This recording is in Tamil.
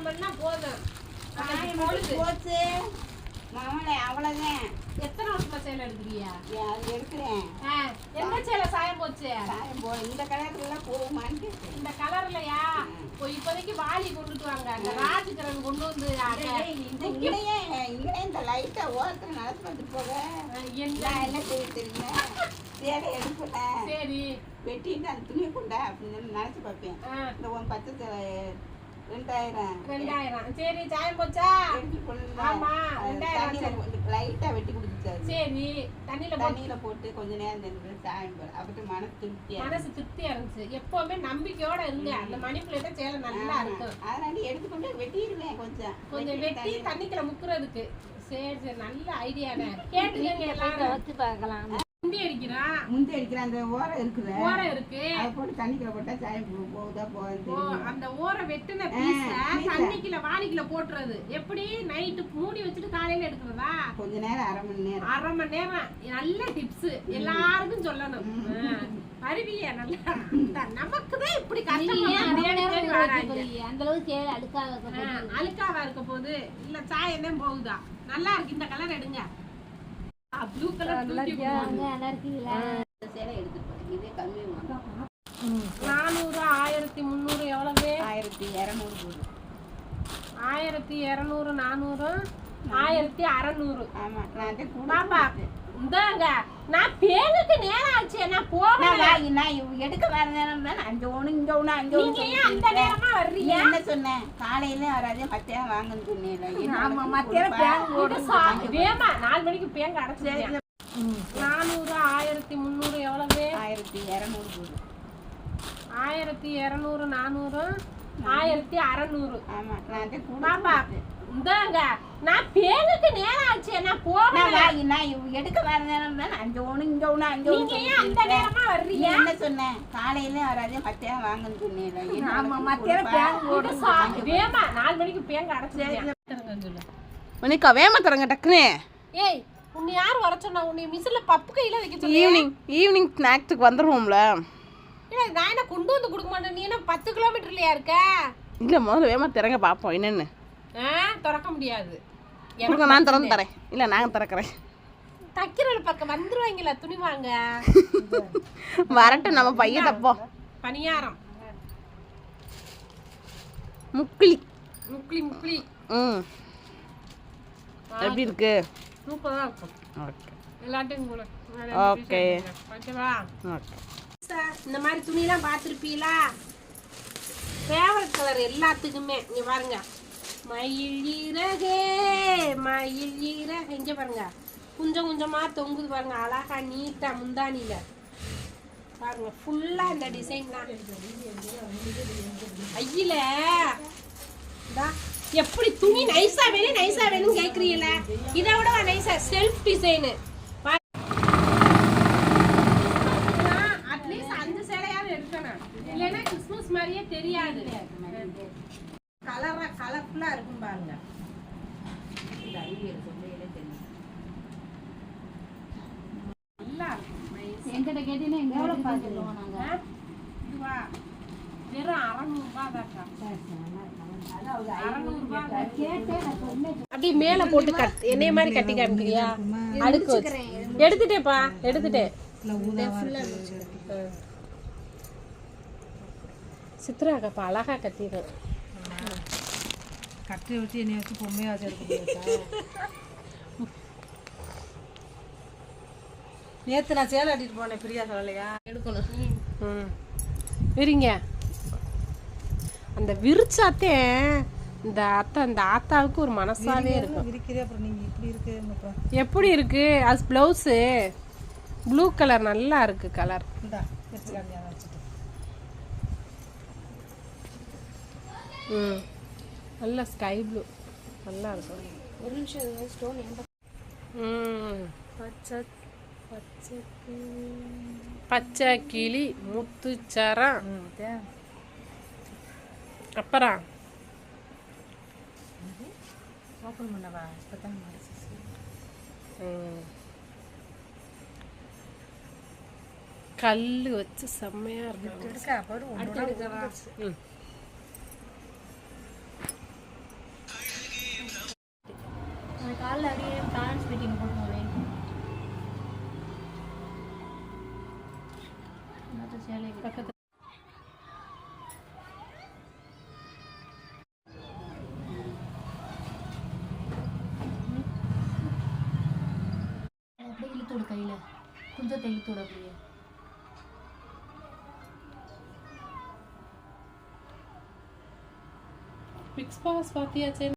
வியாபாரம் பண்ணா போதும். போச்சு மாமலை அவ்வளவுதான். எத்தனை வருஷமா சேலை எடுக்கிறீங்க? எடுக்கிறேன். என்ன சேலை சாயம் போச்சு? சாயம் போ இந்த கலர்ல போகுமான்னு. இந்த கலர்லயா? இப்போதைக்கு வாலி கொண்டுட்டு வாங்க. அந்த ராஜகிரண் கொண்டு வந்து இங்கேயே இந்த லைட்டா ஓரத்துல நடந்து வந்து போக என்ன செய்ய தெரியுங்க. சேலை எடுக்கல, சரி வெட்டிட்டு அந்த துணியை கொண்டா அப்படின்னு நினைச்சு பார்ப்பேன். இந்த உன் பச்சை 2000 சரி சாயம் போச்சா? ஆமா, லைட்டா வெட்டி கொடுத்துட்டாரு. சரி தண்ணியில போட்டு கொஞ்ச நேரம் சாயம் போல அப்படி மனசு திருப்தியா இருந்துச்சு. எப்பவுமே நம்பிக்கையோட இருங்க. அந்த மணிப்புல சேலை நல்லா இருக்கும். அதனால எடுத்துக்கொண்டு வெட்டிடுவேன். கொஞ்சம் வெட்டி தண்ணிக்குள்ள முக்குறதுக்கு. சரி நல்ல ஐடியானே. கேட்டுக்கங்க எல்லாரும் வச்சு பார்க்கலாம். முந்தி அடிக்கிற அந்த ஓரம் இருக்குது. ஓரம் இருக்கு. அத போட்டு தண்ணிக்குள்ள போட்டா சாயம் போகுதா போகுது. அந்த ஓரம் வெட்டின பீஸ தண்ணிக்குள்ள வாளிக்குள்ள போட்றது. எப்படி நைட் மூடி வச்சிட்டு காலையில எடுக்கிறதா? கொஞ்ச நேரம் அரை மணி நேரம். நல்ல டிப்ஸ் எல்லாருக்கும் சொல்லணும். அறிவியா நல்லா. நமக்கு தான் இப்படி கஷ்டமா அந்த அளவுக்கு சேலை அழுக்காவா இருக்க போது இல்ல சாயம் தான் போகுதா? நல்லா இருக்கு. இந்த கலர் எடுங்க. ப்ளூ கலர் நல்லா இருக்குங்களா? சேலை எடுத்துட்டு இதே கம்மி 400 1300 எவ்வளவு? 1200 1200 400 1600. ஆமா நான் பாப்பா இந்தாங்க. நான் பேங்குக்கு நேரம் ஆச்சு. நான் போகல. நான் எடுக்க வர நேரம் தான். அங்க ஒண்ணு இங்க ஒண்ணு அங்க ஒண்ணு. நீங்க ஏன் அந்த நேரமா வர்றீங்க? என்ன சொன்னேன்? காலையில வராதே மத்தியானம் வாங்கன்னு சொன்னேன். ஆமா மத்தியானம் பேங்க் ஓடுது. வேமா 4 மணிக்கு பேங்க் அடைச்சிட்டேன். 400 1300 எவ்வளவு? 1200. 1200 400 1600. ஆமா நான் பாப்பா இந்தாங்க. நான் பேங்குக்கு நேரம் ஆச்சு. நான் போகல. நான் எடுக்க வர நேரம் தான். அங்க ஒண்ணு இங்க ஒண்ணு அங்க ஒண்ணு. நீங்க ஏன் அந்த நேரமா வர்றீங்க? என்ன சொன்னேன்? காலையில வராதே மத்தியானம் வாங்கன்னு சொன்னேன். ஆமா மத்தியானம் பேங்க் ஓடுது. வேமா 4 மணிக்கு பேங்க் அடைச்சிட்டேன். மணிக்கா வேமா தரங்க டக்குனே. ஏய் உன்னை யார் வர சொன்னா? உன்னை மிஸ்ல பப்பு கையில வைக்க சொன்னீங்க. ஈவினிங் ஸ்நாக்ஸ்க்கு வந்துருவோம்ல. இல்ல நான் என்ன கொண்டு வந்து கொடுக்க மாட்டேன். நீ என்ன 10 கிலோமீட்டர்லயா இருக்க? இல்ல முதல்ல வேமா திறங்க பாப்போம் என்னன்னு. திறக்க முடியாது. நான் திறந்து தரேன். இல்ல நான் திறக்கிறேன். தைக்கிற பக்கம் வந்துருவாங்களா துணி வாங்க? வரட்டும் நம்ம பையன் தப்போம். பணியாரம் முக்லி. எப்படி இருக்கு? சூப்பரா இருக்கும். ஓகே எல்லாத்தையும் கூட ஓகே ஓகேவா? ஓகே. இந்த மாதிரி துணிலாம் பார்த்துருப்பீங்களா? ஃபேவரட் கலர் எல்லாத்துக்குமே. இங்கே பாருங்க. மயில் இறகே இங்கே பாருங்க. கொஞ்சம் கொஞ்சமாக தொங்குது பாருங்க. அழகா நீட்டாக முந்தானியில் பாருங்க. ஃபுல்லாக இந்த டிசைன் தான். ஐயில எப்படி துணி நைஸா வேணும் கேட்குறீங்கள? இதை விட நைஸா செல்ஃப் டிசைனு. அட்லீஸ்ட் 5 சேலையாவது எடுக்கணும். இல்லைன்னா கிறிஸ்மஸ் மாதிரியே தெரியாது. கலர்ஃபுல்லா இருக்கும் பாருங்க. எங்கிட்ட கேட்டீங்கன்னா எவ்வளவு பார்த்துருவோம் நாங்க. வெறும் 600 ரூபாய் தான். அப்படி மேல போட்டு என்னைய மாதிரி கட்டி காமிக்கிறியா? அடுக்கு எடுத்துட்டேப்பா. எடுத்துட்டேன். சித்ராக்கப்பா அழகா கட்டிடும். கட்டி வச்சு என்னை வச்சு பொம்மையா வச்சு நேற்று நான் சேலை கட்டிட்டு போனேன். பிரியா சொல்லலையா? எடுக்கணும். விரிங்க. அந்த விரிச்சாத்தே இந்த ஆத்தாவுக்கு ஒரு மனசாவே இருக்கும். விரிக்கிறே அப்புறம் நீங்க இப்படி இருக்கு. எப்படி இருக்கு? அது பிளவுஸு ப்ளூ கலர் நல்லா இருக்கு. கலர் நல்ல ஸ்கை ப்ளூ நல்லா இருக்கும். ஒரு நிமிஷம் ஸ்டோன். பச்சை கிளி முத்துச்சரம். அப்புறம் ஓப்பன் பண்ணவா? இப்பதான் கல்லு வச்சு செம்மையா இருக்கு. சேலை பக்கத்துல அப்படியே இழுத்தோடு கையில குஞ்சத்தை இழுத்தோடு அப்படியே பிக்ஸ் பாஸ் பாத்தியாச்சே